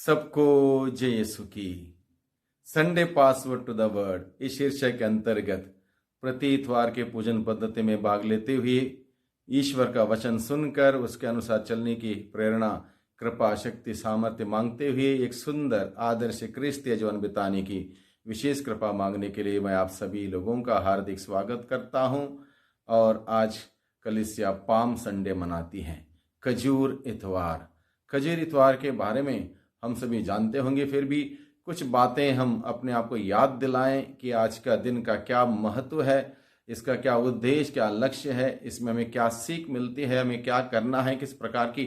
सबको जय यीशु की। Sunday password to the word इस शीर्षक के अंतर्गत प्रति इतवार के पूजन पद्धति में भाग लेते हुए ईश्वर का वचन सुनकर उसके अनुसार चलने की प्रेरणा, कृपा, शक्ति, सामर्थ्य मांगते हुए एक सुंदर आदर्श क्रिस्तीय जीवन बिताने की विशेष कृपा मांगने के लिए मैं आप सभी लोगों का हार्दिक स्वागत करता हूं। और आज कलीसिया पाम संडे मनाती है, खजूर इतवार। खजूर इतवार के बारे में हम सभी जानते होंगे, फिर भी कुछ बातें हम अपने आप को याद दिलाएं कि आज का दिन का क्या महत्व है, इसका क्या उद्देश्य, क्या लक्ष्य है, इसमें हमें क्या सीख मिलती है, हमें क्या करना है, किस प्रकार की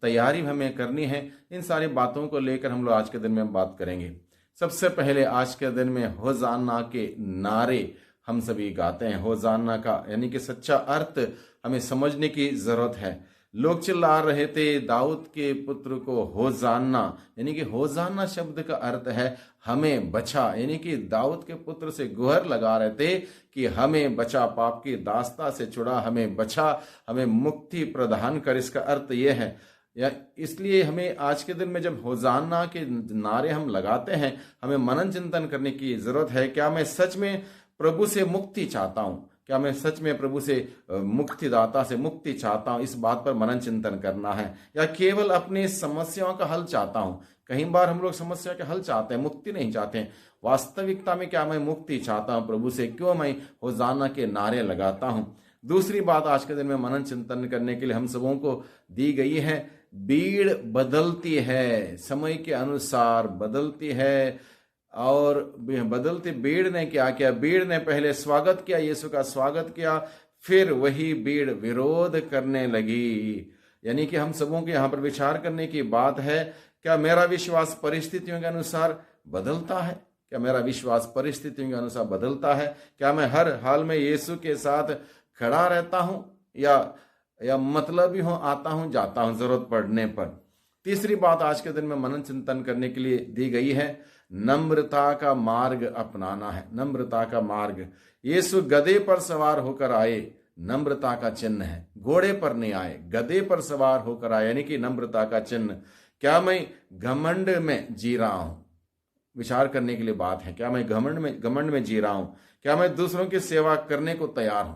तैयारी हमें करनी है। इन सारी बातों को लेकर हम लोग आज के दिन में बात करेंगे। सबसे पहले आज के दिन में होजाना के नारे हम सभी गाते हैं। होजाना का यानी कि सच्चा अर्थ हमें समझने की जरूरत है। लोग चिल्ला रहे थे दाऊद के पुत्र को होजाना, यानी कि होजाना शब्द का अर्थ है हमें बचा, यानी कि दाऊद के पुत्र से गुहार लगा रहे थे कि हमें बचा, पाप की दास्ता से छुड़ा, हमें बचा, हमें मुक्ति प्रदान कर। इसका अर्थ यह है, या इसलिए हमें आज के दिन में जब होजाना के नारे हम लगाते हैं, हमें मनन चिंतन करने की जरूरत है। क्या मैं सच में प्रभु से मुक्ति चाहता हूं? क्या मैं सच में प्रभु से मुक्तिदाता से मुक्ति चाहता हूं? इस बात पर मनन चिंतन करना है। या केवल अपनी समस्याओं का हल चाहता हूं? कई बार हम लोग समस्या का हल चाहते हैं, मुक्ति नहीं चाहते हैं। वास्तविकता में क्या मैं मुक्ति चाहता हूं प्रभु से? क्यों मैं होजाना के नारे लगाता हूं? दूसरी बात आज के दिन में मनन चिंतन करने के लिए हम सबों को दी गई है। भीड़ बदलती है, समय के अनुसार बदलती है। और बदलती भीड़ ने क्या किया? भीड़ ने पहले स्वागत किया, यीशु का स्वागत किया, फिर वही भीड़ विरोध करने लगी। यानी कि हम सबों के यहाँ पर विचार करने की बात है, क्या मेरा विश्वास परिस्थितियों के अनुसार बदलता है? क्या मेरा विश्वास परिस्थितियों के अनुसार बदलता है? क्या मैं हर हाल में यीशु के साथ खड़ा रहता हूं या मतलब ही हूं, आता हूं जाता हूं जरूरत पड़ने पर? तीसरी बात आज के दिन में मनन चिंतन करने के लिए दी गई है, नम्रता का मार्ग अपनाना है। नम्रता का मार्ग, यीशु गधे पर सवार होकर आए, नम्रता का चिन्ह है। घोड़े पर नहीं आए, गधे पर सवार होकर आए, यानी कि नम्रता का चिन्ह। क्या मैं घमंड में जी रहा हूं? विचार करने के लिए बात है। क्या मैं घमंड में जी रहा हूं? क्या मैं दूसरों की सेवा करने को तैयार हूं,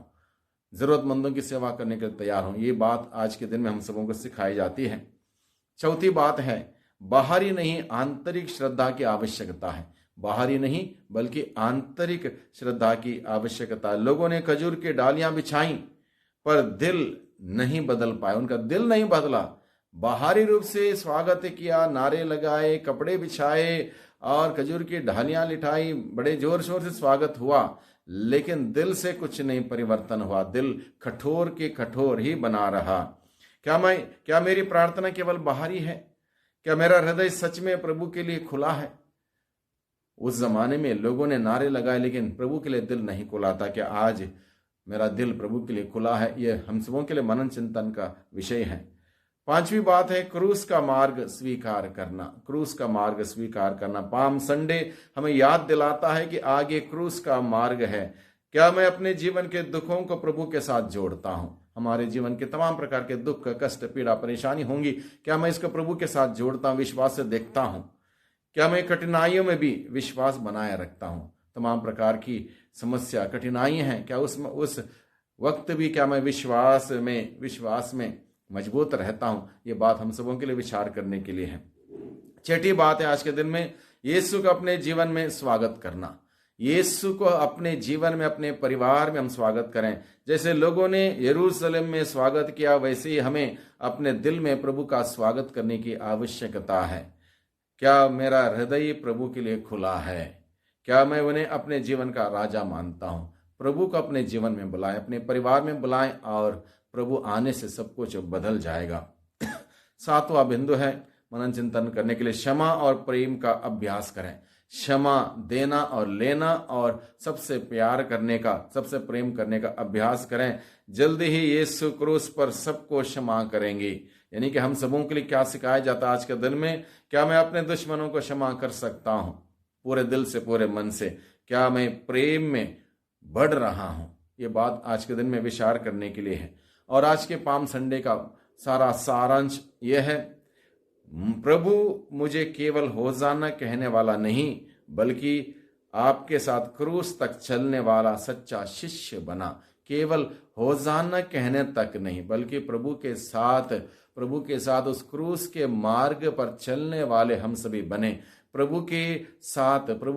जरूरतमंदों की सेवा करने के लिए तैयार हूं? ये बात आज के दिन में हम सबों को सिखाई जाती है। चौथी बात है, बाहरी नहीं आंतरिक श्रद्धा की आवश्यकता है। बाहरी नहीं बल्कि आंतरिक श्रद्धा की आवश्यकता है। लोगों ने खजूर की डालियां बिछाई पर दिल नहीं बदल पाए, उनका दिल नहीं बदला। बाहरी रूप से स्वागत किया, नारे लगाए, कपड़े बिछाए और खजूर की डालियां लिटाई, बड़े जोर शोर से स्वागत हुआ, लेकिन दिल से कुछ नहीं परिवर्तन हुआ। दिल कठोर के कठोर ही बना रहा। क्या मेरी प्रार्थना केवल बाहरी है? क्या मेरा हृदय सच में प्रभु के लिए खुला है? उस जमाने में लोगों ने नारे लगाए लेकिन प्रभु के लिए दिल नहीं खुला था। क्या आज मेरा दिल प्रभु के लिए खुला है? यह हम सबों के लिए मनन चिंतन का विषय है। पांचवी बात है, क्रूस का मार्ग स्वीकार करना। क्रूस का मार्ग स्वीकार करना। पाम संडे हमें याद दिलाता है कि आगे क्रूस का मार्ग है। क्या मैं अपने जीवन के दुखों को प्रभु के साथ जोड़ता हूं? हमारे जीवन के तमाम प्रकार के दुख, कष्ट, पीड़ा, परेशानी होंगी, क्या मैं इसको प्रभु के साथ जोड़ता हूं, विश्वास से देखता हूं? क्या मैं कठिनाइयों में भी विश्वास बनाए रखता हूं? तमाम प्रकार की समस्या, कठिनाई हैं, क्या उस वक्त भी क्या मैं विश्वास में मजबूत रहता हूं? ये बात हम सबों के लिए विचार करने के लिए है। छठी बात है आज के दिन में, यीशु का अपने जीवन में स्वागत करना। यीशु को अपने जीवन में, अपने परिवार में हम स्वागत करें। जैसे लोगों ने यरूशलेम में स्वागत किया, वैसे ही हमें अपने दिल में प्रभु का स्वागत करने की आवश्यकता है। क्या मेरा हृदय प्रभु के लिए खुला है? क्या मैं उन्हें अपने जीवन का राजा मानता हूं? प्रभु को अपने जीवन में बुलाएं, अपने परिवार में बुलाएं और प्रभु आने से सब कुछ बदल जाएगा। सातवां बिंदु है मनन चिंतन करने के लिए, क्षमा और प्रेम का अभ्यास करें। क्षमा देना और लेना और सबसे प्यार करने का, सबसे प्रेम करने का अभ्यास करें। जल्दी ही यीशु क्रूस पर सबको क्षमा करेंगे। यानी कि हम सबों के लिए क्या सिखाया जाता है आज के दिन में? क्या मैं अपने दुश्मनों को क्षमा कर सकता हूं पूरे दिल से, पूरे मन से? क्या मैं प्रेम में बढ़ रहा हूं? ये बात आज के दिन में विचार करने के लिए है। और आज के पाम संडे का सारा सारांश यह है, प्रभु मुझे केवल होजाना कहने वाला नहीं बल्कि आपके साथ क्रूस तक चलने वाला सच्चा शिष्य बना। केवल होजाना कहने तक नहीं बल्कि प्रभु के साथ उस क्रूस के मार्ग पर चलने वाले हम सभी बने। प्रभु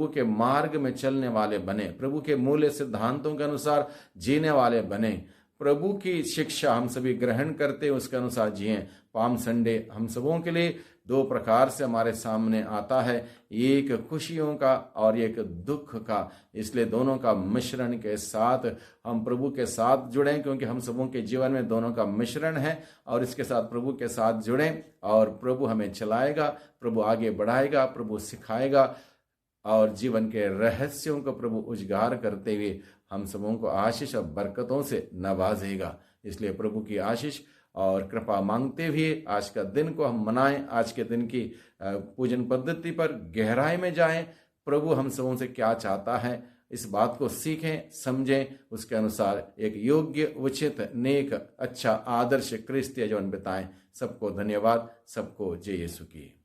के मार्ग में चलने वाले बने। प्रभु के मूल्य सिद्धांतों के अनुसार जीने वाले बने। प्रभु की शिक्षा हम सभी ग्रहण करते उसके अनुसार जिए। पाम संडे हम सबों के लिए दो प्रकार से हमारे सामने आता है, एक खुशियों का और एक दुख का। इसलिए दोनों का मिश्रण के साथ हम प्रभु के साथ जुड़ें, क्योंकि हम सबों के जीवन में दोनों का मिश्रण है। और इसके साथ प्रभु के साथ जुड़ें और प्रभु हमें चलाएगा, प्रभु आगे बढ़ाएगा, प्रभु सिखाएगा और जीवन के रहस्यों को प्रभु उजागर करते हुए हम सबों को आशीष और बरकतों से नवाजेगा। इसलिए प्रभु की आशीष और कृपा मांगते हुए आज का दिन को हम मनाएं। आज के दिन की पूजन पद्धति पर गहराई में जाएं। प्रभु हम सबों से क्या चाहता है इस बात को सीखें, समझें, उसके अनुसार एक योग्य, उचित, नेक, अच्छा, आदर्श क्रिस्तीय जीवन बिताएं। सबको धन्यवाद। सबको जय यीशु की।